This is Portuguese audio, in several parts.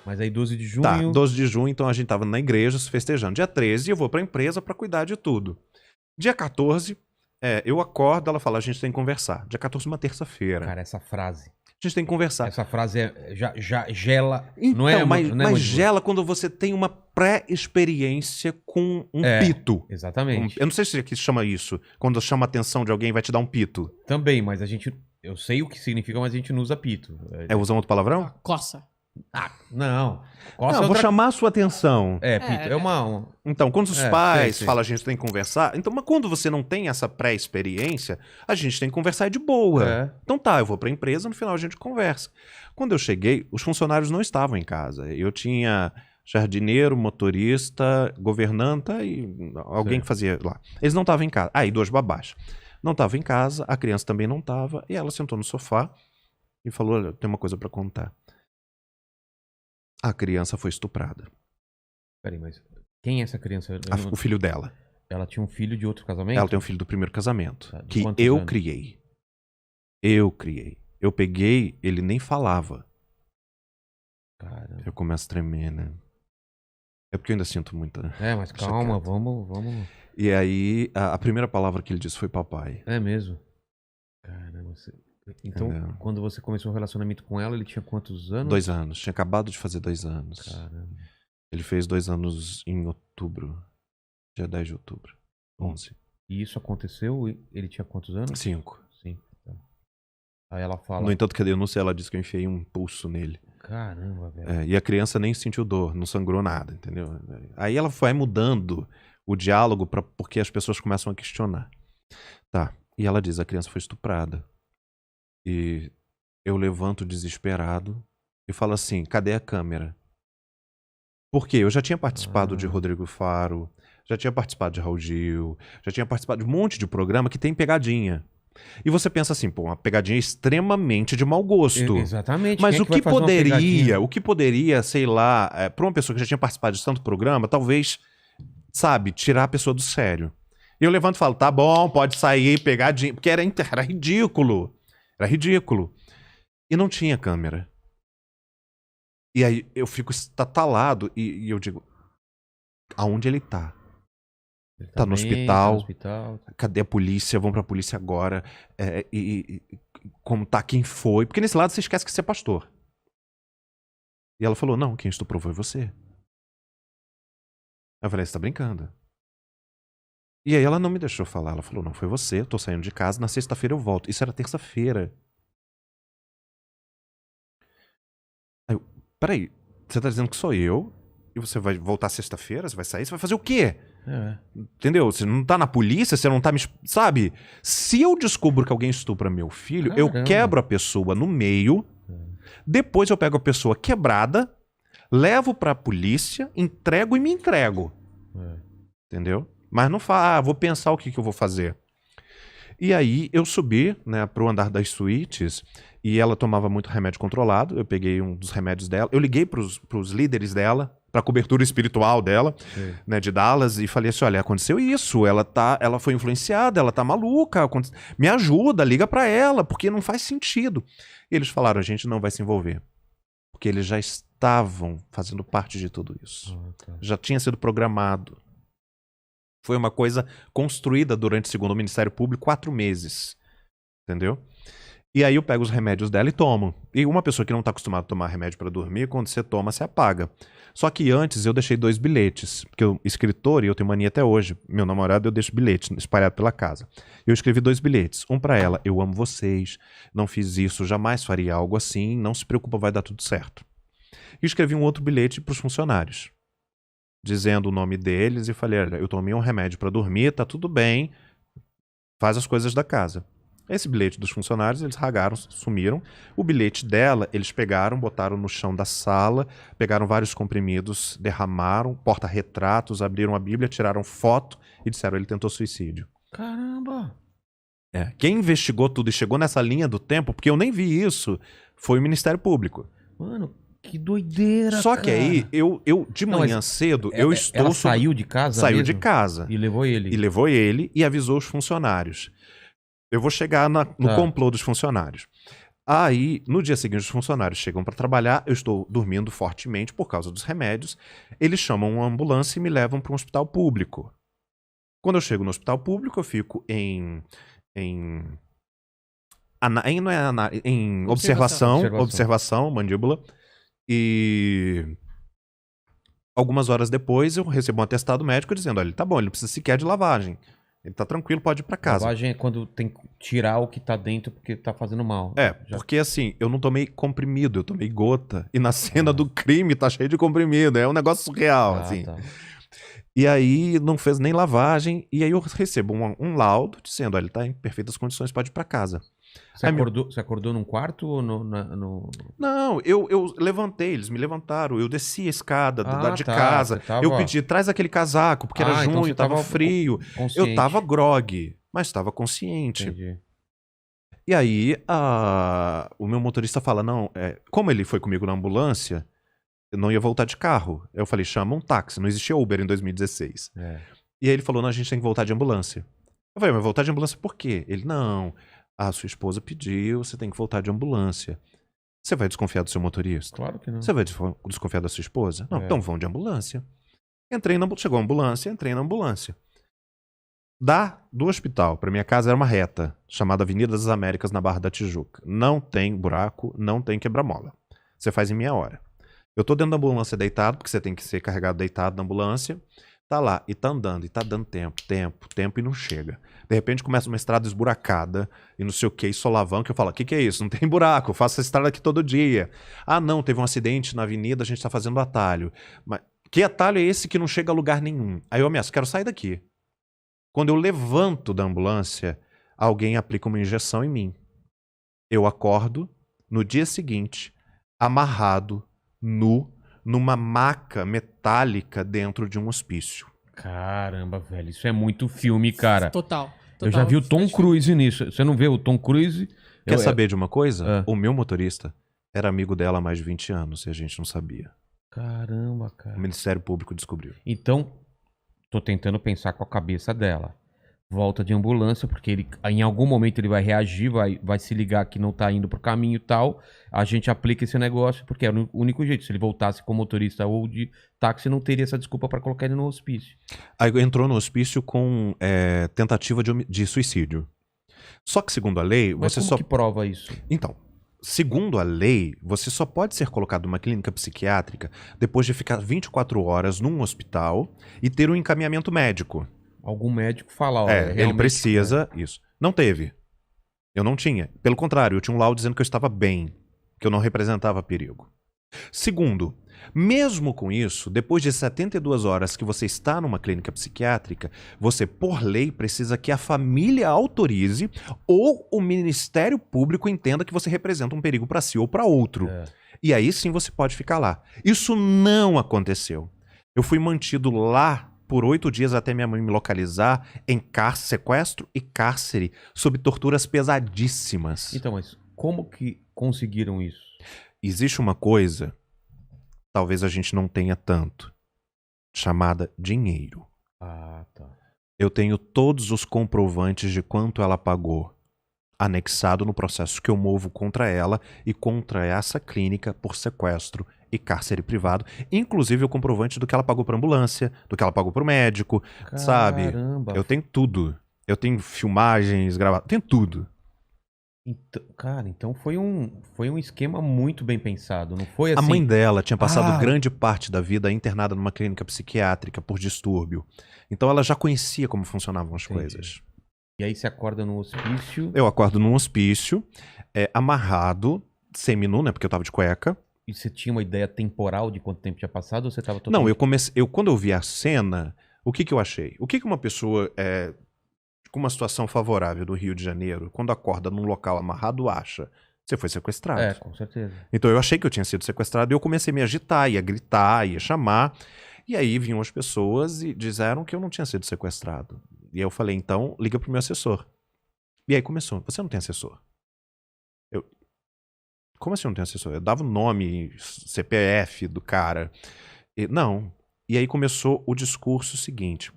Mas aí 12 de junho... Tá, 12 de junho, então a gente tava na igreja se festejando. Dia 13 eu vou pra empresa pra cuidar de tudo. Dia 14, eu acordo, ela fala, a gente tem que conversar. Dia 14 uma terça-feira. Cara, essa frase... A gente tem que conversar. Essa frase já gela... Então, não é, mas gela quando você tem uma pré-experiência com um pito. Exatamente. Eu não sei se aqui chama isso. Quando chama a atenção de alguém, vai te dar um pito. Também, mas a gente... Eu sei o que significa, mas a gente não usa pito. Usa outro palavrão? Coça. Não. Coça Não, vou chamar a sua atenção. Pito. É uma... Então, quando os pais sei. falam a gente tem que conversar, então, mas quando você não tem essa pré-experiência, a gente tem que conversar de boa. Então tá, eu vou pra empresa, no final a gente conversa. Quando eu cheguei, os funcionários não estavam em casa. Eu tinha jardineiro, motorista, governanta e alguém que fazia lá. Eles não estavam em casa. E 2 babás. Não estavam em casa, a criança também não estava, e ela sentou no sofá e falou, olha, tem uma coisa pra contar. A criança foi estuprada. Peraí, mas quem é essa criança? O filho dela. Ela tinha um filho de outro casamento? Ela tem um filho do primeiro casamento. Tá, de que quantos eu anos? criei. Eu criei. Eu peguei, ele nem falava. Caramba. Eu começo a tremer, né? É porque eu ainda sinto muita... Mas calma, vamos... E aí, a primeira palavra que ele disse foi papai. É mesmo? Caramba, então, Entendeu? quando você começou o relacionamento com ela, ele tinha quantos anos? 2 anos. Tinha acabado de fazer 2 anos. Caramba. Ele fez 2 anos em outubro. Dia 10 de outubro. 11. E isso aconteceu? Ele tinha quantos anos? 5. Tá. Aí ela fala... No entanto, que a denúncia, ela disse que eu enfiei um pulso nele. Caramba, velho. E a criança nem sentiu dor, não sangrou nada, entendeu? Aí ela vai mudando o diálogo porque as pessoas começam a questionar. Tá. E ela diz, a criança foi estuprada. E eu levanto desesperado e falo assim, cadê a câmera? Porque eu já tinha participado de Rodrigo Faro, já tinha participado de Raul Gil, já tinha participado de um monte de programa que tem pegadinha. E você pensa assim, pô, uma pegadinha extremamente de mau gosto. Exatamente. Mas Quem o vai que fazer uma pegadinha? poderia, sei lá, pra uma pessoa que já tinha participado de tanto programa, talvez, sabe, tirar a pessoa do sério. E eu levanto e falo, tá bom, pode sair, pegadinha, porque era ridículo. Era ridículo. E não tinha câmera. E aí eu fico estatalado e eu digo, aonde ele tá? Ele Tá no bem, hospital. hospital. Cadê a polícia? Vamos pra polícia agora. Como tá? Quem foi? Porque nesse lado você esquece que você é pastor. E ela falou, não, quem estuprou foi você. Eu falei, você tá brincando? E aí ela não me deixou falar. Ela falou, não, foi você. Eu tô saindo de casa. Na sexta-feira eu volto. Isso era terça-feira. Aí eu, peraí, você tá dizendo que sou eu? E você vai voltar sexta-feira? Você vai sair? Você vai fazer o quê? Entendeu? Você não tá na polícia, você não tá me... Sabe? Se eu descubro que alguém estupra meu filho, eu quebro a pessoa no meio, depois eu pego a pessoa quebrada, levo pra polícia, entrego e me entrego. Entendeu? Mas não fala, vou pensar o que eu vou fazer. E aí eu subi, né, pro andar das suítes e ela tomava muito remédio controlado, eu peguei um dos remédios dela, eu liguei pros líderes dela, pra cobertura espiritual dela, né, de Dallas, e falei assim, olha, aconteceu isso, ela foi influenciada, ela tá maluca, me ajuda, liga pra ela, porque não faz sentido. E eles falaram, a gente não vai se envolver, porque eles já estavam fazendo parte de tudo isso. Já tinha sido programado. Foi uma coisa construída durante, segundo o Ministério Público, 4 meses. Entendeu? E aí eu pego os remédios dela e tomo. E uma pessoa que não está acostumada a tomar remédio para dormir, quando você toma, você apaga. Só que antes eu deixei 2 bilhetes. Porque eu, escritor, e eu tenho mania até hoje, meu namorado, eu deixo bilhete espalhado pela casa. Eu escrevi 2 bilhetes. Um para ela, eu amo vocês, não fiz isso, jamais faria algo assim, não se preocupa, vai dar tudo certo. E escrevi um outro bilhete para os funcionários, dizendo o nome deles e falei, olha, eu tomei um remédio para dormir, tá tudo bem, faz as coisas da casa. Esse bilhete dos funcionários, eles ragaram, sumiram. O bilhete dela, eles pegaram, botaram no chão da sala, pegaram vários comprimidos, derramaram, porta-retratos, abriram a Bíblia, tiraram foto e disseram, ele tentou suicídio. Caramba! Quem investigou tudo e chegou nessa linha do tempo, porque eu nem vi isso, foi o Ministério Público. Mano, que doideira, Só que aí, eu de manhã cedo, eu estou... Ela saiu de casa Saiu mesmo? de casa. E levou ele? E levou ele e avisou os funcionários. Eu vou chegar no complô dos funcionários. Aí, no dia seguinte, os funcionários chegam para trabalhar, eu estou dormindo fortemente por causa dos remédios, eles chamam uma ambulância e me levam para um hospital público. Quando eu chego no hospital público, eu fico em observação, mandíbula, e algumas horas depois eu recebo um atestado médico dizendo, olha, ele tá bom, ele não precisa sequer de lavagem. Ele tá tranquilo, pode ir pra casa. Lavagem é quando tem que tirar o que tá dentro porque tá fazendo mal. Porque assim, eu não tomei comprimido, eu tomei gota. E na cena do crime tá cheio de comprimido. É um negócio surreal, assim. Tá. E aí não fez nem lavagem. E aí eu recebo um laudo dizendo, olha, ele tá em perfeitas condições, pode ir pra casa. Você acordou num quarto ou no... Não, eu levantei, eles me levantaram, eu desci a escada de casa, eu pedi, traz aquele casaco, porque era junho, então tava frio, consciente. eu tava grog, mas tava consciente. Entendi. E aí, o meu motorista fala, não, como ele foi comigo na ambulância, eu não ia voltar de carro. Eu falei, chama um táxi, não existia Uber em 2016. E aí ele falou, não, a gente tem que voltar de ambulância. Eu falei, mas voltar de ambulância por quê? Ele, não... A sua esposa pediu, você tem que voltar de ambulância. Você vai desconfiar do seu motorista? Claro que não. Você vai desconfiar da sua esposa? Não, então vão de ambulância. Chegou a ambulância, entrei na ambulância. Do hospital para minha casa era uma reta, chamada Avenida das Américas, na Barra da Tijuca. Não tem buraco, não tem quebra-mola. Você faz em meia hora. Eu tô dentro da ambulância deitado, porque você tem que ser carregado deitado na ambulância. Tá lá, e tá andando, e tá dando tempo, e não chega. De repente começa uma estrada esburacada, e não sei o que, e solavanco, eu falo, o que é isso? Não tem buraco, eu faço essa estrada aqui todo dia. Ah não, teve um acidente na avenida, a gente tá fazendo atalho. Mas que atalho é esse que não chega a lugar nenhum? Aí eu ameaço, quero sair daqui. Quando eu levanto da ambulância, alguém aplica uma injeção em mim. Eu acordo, no dia seguinte, amarrado, nu, numa maca metálica dentro de um hospício. Caramba, velho. Isso é muito filme, cara. Total. Eu já vi o Tom Cruise nisso. Você não vê o Tom Cruise? Quer saber de uma coisa? O meu motorista era amigo dela há mais de 20 anos e a gente não sabia. Caramba, cara. O Ministério Público descobriu. Então, tô tentando pensar com a cabeça dela. Volta de ambulância, porque ele, em algum momento ele vai reagir, vai se ligar que não tá indo pro caminho e tal. A gente aplica esse negócio, porque é o único jeito. Se ele voltasse como motorista ou de táxi, não teria essa desculpa para colocar ele no hospício. Aí entrou no hospício com tentativa de suicídio. Só que, segundo a lei, Mas como que prova isso? Então, segundo a lei, você só pode ser colocado numa clínica psiquiátrica depois de ficar 24 horas num hospital e ter um encaminhamento médico. Algum médico fala, ó, ele precisa, isso. Não teve. Eu não tinha. Pelo contrário, eu tinha um laudo dizendo que eu estava bem, que eu não representava perigo. Segundo, mesmo com isso, depois de 72 horas que você está numa clínica psiquiátrica, você, por lei, precisa que a família autorize ou o Ministério Público entenda que você representa um perigo para si ou para outro. E aí sim você pode ficar lá. Isso não aconteceu. Eu fui mantido lá por 8 dias até minha mãe me localizar em sequestro e cárcere, sob torturas pesadíssimas. Então, mas como que conseguiram isso? Existe uma coisa, talvez a gente não tenha tanto, chamada dinheiro. Ah, tá. Eu tenho todos os comprovantes de quanto ela pagou, anexado no processo que eu movo contra ela e contra essa clínica por sequestro e cárcere privado, inclusive o comprovante do que ela pagou pra ambulância, do que ela pagou pro médico, sabe? Eu tenho tudo. Eu tenho filmagens, gravadas, tenho tudo. Então, cara, então foi um esquema muito bem pensado, não foi assim? A mãe dela tinha passado grande parte da vida internada numa clínica psiquiátrica por distúrbio. Então ela já conhecia como funcionavam as coisas. E aí você acorda no hospício? Eu acordo num hospício, amarrado, seminu, né, porque eu tava de cueca. E você tinha uma ideia temporal de quanto tempo tinha passado ou você tava totalmente... Não, quando eu vi a cena, o que eu achei? O que uma pessoa com uma situação favorável do Rio de Janeiro, quando acorda num local amarrado, acha? Você foi sequestrado. Com certeza. Então eu achei que eu tinha sido sequestrado e eu comecei a me agitar, ia gritar, ia chamar. E aí vinham as pessoas e disseram que eu não tinha sido sequestrado. E eu falei, então, liga pro meu assessor. E aí começou, você não tem assessor? Como assim eu não tenho assessor? Eu dava o nome, CPF do cara. Não. E aí começou o discurso seguinte.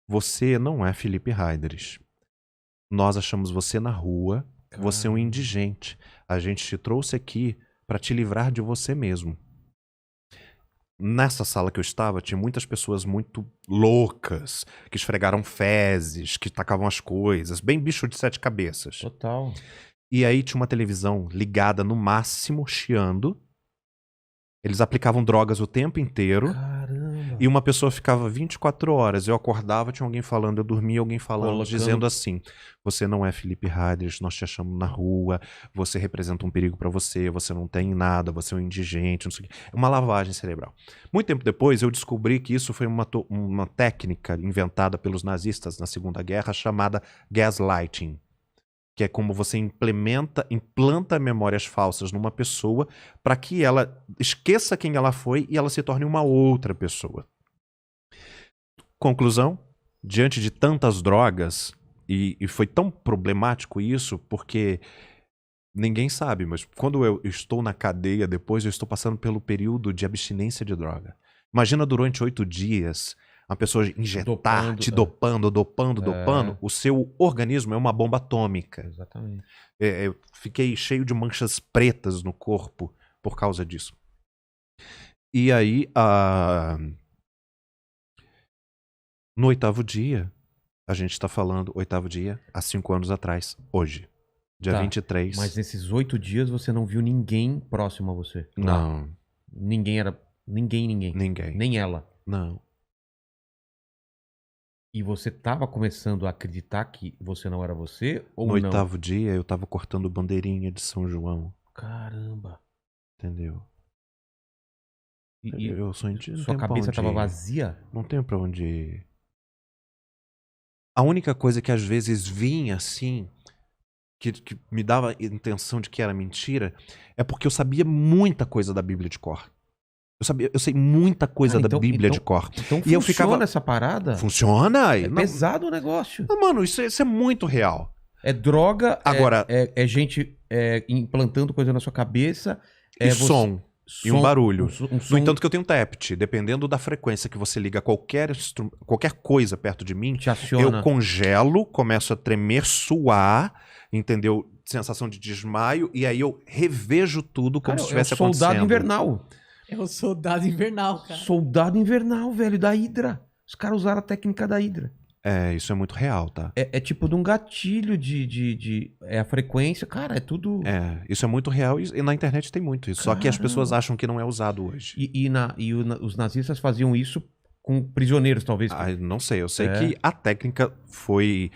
Você não é Felipe Heidrich. Nós achamos você na rua Você é um indigente. A gente te trouxe aqui para te livrar de você mesmo. Nessa sala que eu estava, tinha muitas pessoas muito loucas, que esfregaram fezes, que tacavam as coisas, bem bicho de 7 cabeças. Total. E aí tinha uma televisão ligada no máximo, chiando. Eles aplicavam drogas o tempo inteiro. Caramba. E uma pessoa ficava 24 horas. Eu acordava, tinha alguém falando, eu dormia, alguém falando, dizendo assim: você não é Felipe Heidrich, nós te achamos na rua, você representa um perigo pra você, você não tem nada, você é um indigente, não sei o quê. É uma lavagem cerebral. Muito tempo depois, eu descobri que isso foi uma técnica inventada pelos nazistas na Segunda Guerra chamada gaslighting. Que é como você implanta memórias falsas numa pessoa para que ela esqueça quem ela foi e ela se torne uma outra pessoa. Conclusão, diante de tantas drogas, e foi tão problemático isso, porque ninguém sabe, mas quando eu estou na cadeia depois, eu estou passando pelo período de abstinência de droga. Imagina durante 8 dias... uma pessoa injetar, te dopando, o seu organismo é uma bomba atômica. Exatamente. Eu fiquei cheio de manchas pretas no corpo por causa disso. E aí, no 8º dia, a gente está falando, 8º dia, há 5 anos atrás, hoje, dia 23. Mas nesses 8 dias você não viu ninguém próximo a você? Não. Ninguém era... Ninguém. Nem ela? Não. E você tava começando a acreditar que você não era você ou no não? No 8º dia eu tava cortando bandeirinha de São João. Caramba. Entendeu? E eu sou indígena. Sua cabeça tava vazia? Não tenho pra onde ir. A única coisa que às vezes vinha assim, que me dava a intenção de que era mentira, é porque eu sabia muita coisa da Bíblia de cor. Eu sei muita coisa da Bíblia de cor. Então e funciona essa parada? Funciona. É pesado o negócio. Não, mano, isso é muito real. É droga, agora, é gente implantando coisa na sua cabeça. E som. E um barulho. som... No entanto que eu tenho um TEPT. Dependendo da frequência que você liga qualquer coisa perto de mim, eu congelo, começo a tremer, suar, entendeu? Sensação de desmaio, e aí eu revejo tudo como se estivesse acontecendo. Soldado Invernal. É o Soldado Invernal, cara. Soldado Invernal, velho, da Hydra. Os caras usaram a técnica da Hydra. Isso é muito real, tá? É tipo de um gatilho a frequência. Cara, é tudo... Isso é muito real e na internet tem muito isso. Caramba. Só que as pessoas acham que não é usado hoje. Os nazistas faziam isso com prisioneiros, talvez. Não sei. Eu sei que a técnica foi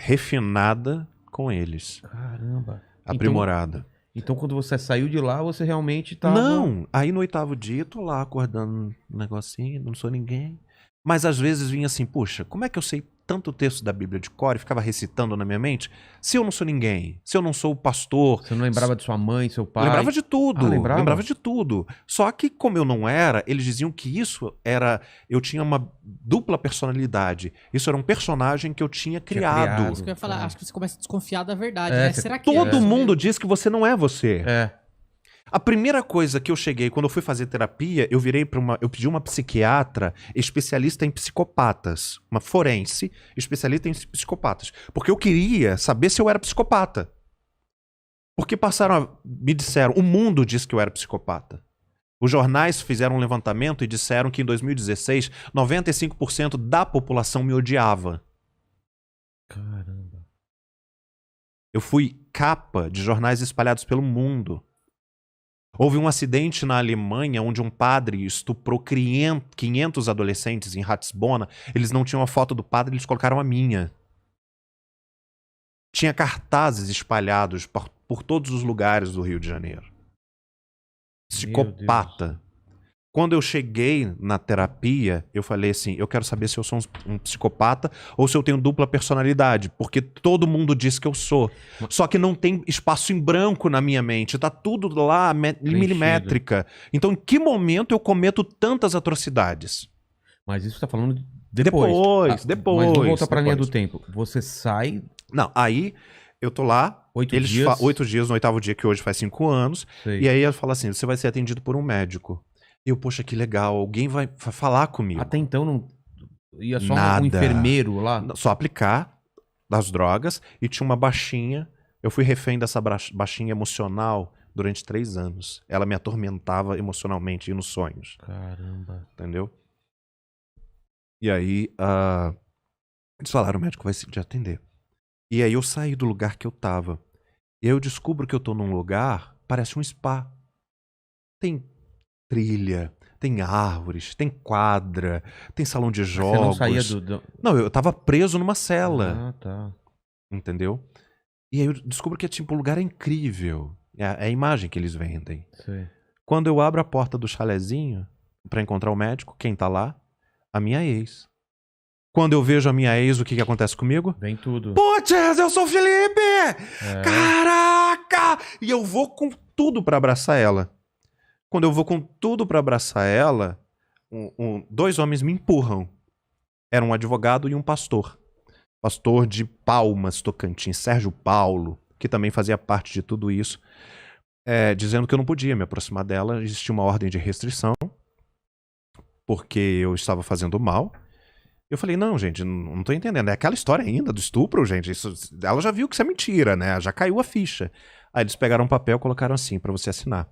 refinada com eles. Caramba. Aprimorada. Então, quando você saiu de lá, você realmente tava... Não, aí no 8º dia eu tô lá acordando um negocinho, não sou ninguém. Mas às vezes vinha assim, puxa, como é que eu sei tanto texto da Bíblia de cor e ficava recitando na minha mente, se eu não sou ninguém, se eu não sou o pastor... Você não lembrava de sua mãe, seu pai? Lembrava de tudo, lembrava? Lembrava de tudo. Só que como eu não era, eles diziam que isso era... Eu tinha uma dupla personalidade. Isso era um personagem que eu tinha criado. Isso que eu ia falar, acho que você começa a desconfiar da verdade, né? Será que todo mundo diz que você não é você. É. A primeira coisa que eu cheguei, quando eu fui fazer terapia, eu pedi uma psiquiatra especialista em psicopatas, uma forense especialista em psicopatas, porque eu queria saber se eu era psicopata. Porque me disseram, o mundo diz que eu era psicopata. Os jornais fizeram um levantamento e disseram que em 2016, 95% da população me odiava. Caramba. Eu fui capa de jornais espalhados pelo mundo. Houve um acidente na Alemanha onde um padre estuprou 500 adolescentes em Ratisbona. Eles não tinham a foto do padre, eles colocaram a minha. Tinha cartazes espalhados por todos os lugares do Rio de Janeiro. Psicopata. Quando eu cheguei na terapia, eu falei assim, eu quero saber se eu sou um psicopata ou se eu tenho dupla personalidade, porque todo mundo diz que eu sou. Só que não tem espaço em branco na minha mente, tá tudo lá milimétrica. Então, em que momento eu cometo tantas atrocidades? Mas isso tá falando depois. Depois. Mas vamos voltar pra linha do tempo. Você sai... Não, aí eu tô lá, 8 dias no 8º dia, que hoje faz 5 anos, e aí ela fala assim, você vai ser atendido por um médico. Eu, poxa, que legal, alguém vai falar comigo. Até então não ia só Nada. Um enfermeiro lá? Só aplicar das drogas e tinha uma baixinha Eu fui refém dessa baixinha emocional durante 3 anos. Ela me atormentava emocionalmente e nos sonhos. Caramba. Entendeu? E aí, eles falaram, o médico vai te atender. E aí eu saí do lugar que eu tava. E aí eu descubro que eu tô num lugar, parece um spa. Tem trilha, tem árvores, tem quadra, tem salão de jogos. Você não saía Não, eu tava preso numa cela. Ah, tá. Entendeu? E aí eu descubro que tipo, o lugar é incrível. É a imagem que eles vendem. Sei. Quando eu abro a porta do chalezinho pra encontrar o médico, quem tá lá? A minha ex. Quando eu vejo a minha ex, o que acontece comigo? Vem tudo. Putz, eu sou o Felipe! Caraca! E eu vou com tudo pra abraçar ela. Quando eu vou com tudo pra abraçar ela, 2 homens me empurram. Era um advogado e um pastor. Pastor de Palmas, Tocantins, Sérgio Paulo, que também fazia parte de tudo isso, dizendo que eu não podia me aproximar dela. Existia uma ordem de restrição, porque eu estava fazendo mal. Eu falei, não, gente, não tô entendendo. É aquela história ainda do estupro, gente. Ela já viu que isso é mentira, né? Já caiu a ficha. Aí eles pegaram um papel e colocaram assim, pra você assinar.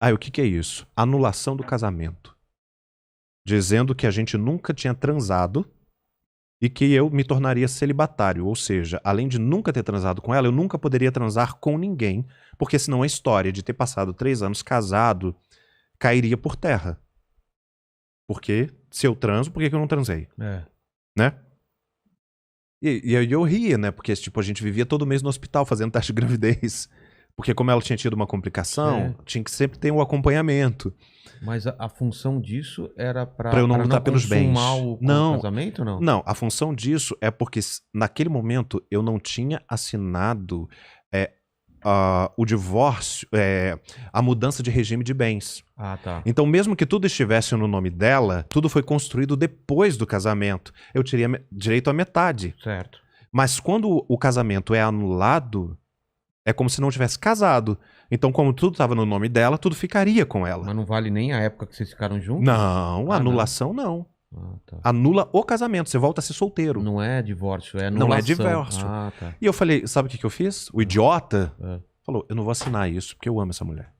Aí o que é isso? Anulação do casamento. Dizendo que a gente nunca tinha transado e que eu me tornaria celibatário. Ou seja, além de nunca ter transado com ela, eu nunca poderia transar com ninguém, porque senão a história de ter passado 3 anos casado cairia por terra. Porque se eu transo, por que eu não transei? Né? E aí eu ria, né? Porque tipo, a gente vivia todo mês no hospital fazendo teste de gravidez. Porque como ela tinha tido uma complicação, tinha que sempre ter um acompanhamento. Mas a função disso era pra eu não lutar pelos bens. O casamento, não? Não, a função disso é porque naquele momento eu não tinha assinado o divórcio, a mudança de regime de bens. Ah, tá. Então, mesmo que tudo estivesse no nome dela, tudo foi construído depois do casamento. Eu teria direito à metade. Certo. Mas quando o casamento é anulado, é como se não tivesse casado. Então, como tudo estava no nome dela, tudo ficaria com ela. Mas não vale nem a época que vocês ficaram juntos? Não, anulação não. Ah, tá. Anula o casamento, você volta a ser solteiro. Não é divórcio, é anulação. Não é divórcio. Ah, tá. E eu falei, sabe o que eu fiz? O idiota falou, eu não vou assinar isso porque eu amo essa mulher.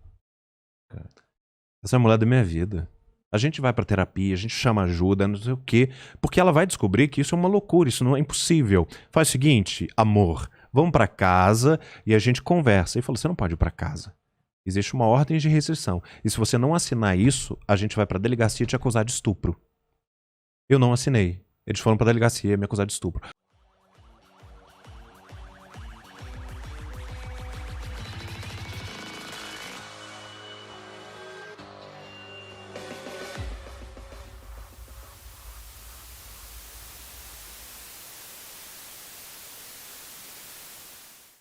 Essa é a mulher da minha vida. A gente vai pra terapia, a gente chama ajuda, não sei o quê, porque ela vai descobrir que isso é uma loucura, isso não é impossível. Faz o seguinte, amor, vamos pra casa e a gente conversa. Ele falou, você não pode ir pra casa. Existe uma ordem de restrição. E se você não assinar isso, a gente vai pra delegacia te acusar de estupro. Eu não assinei. Eles foram pra delegacia me acusar de estupro.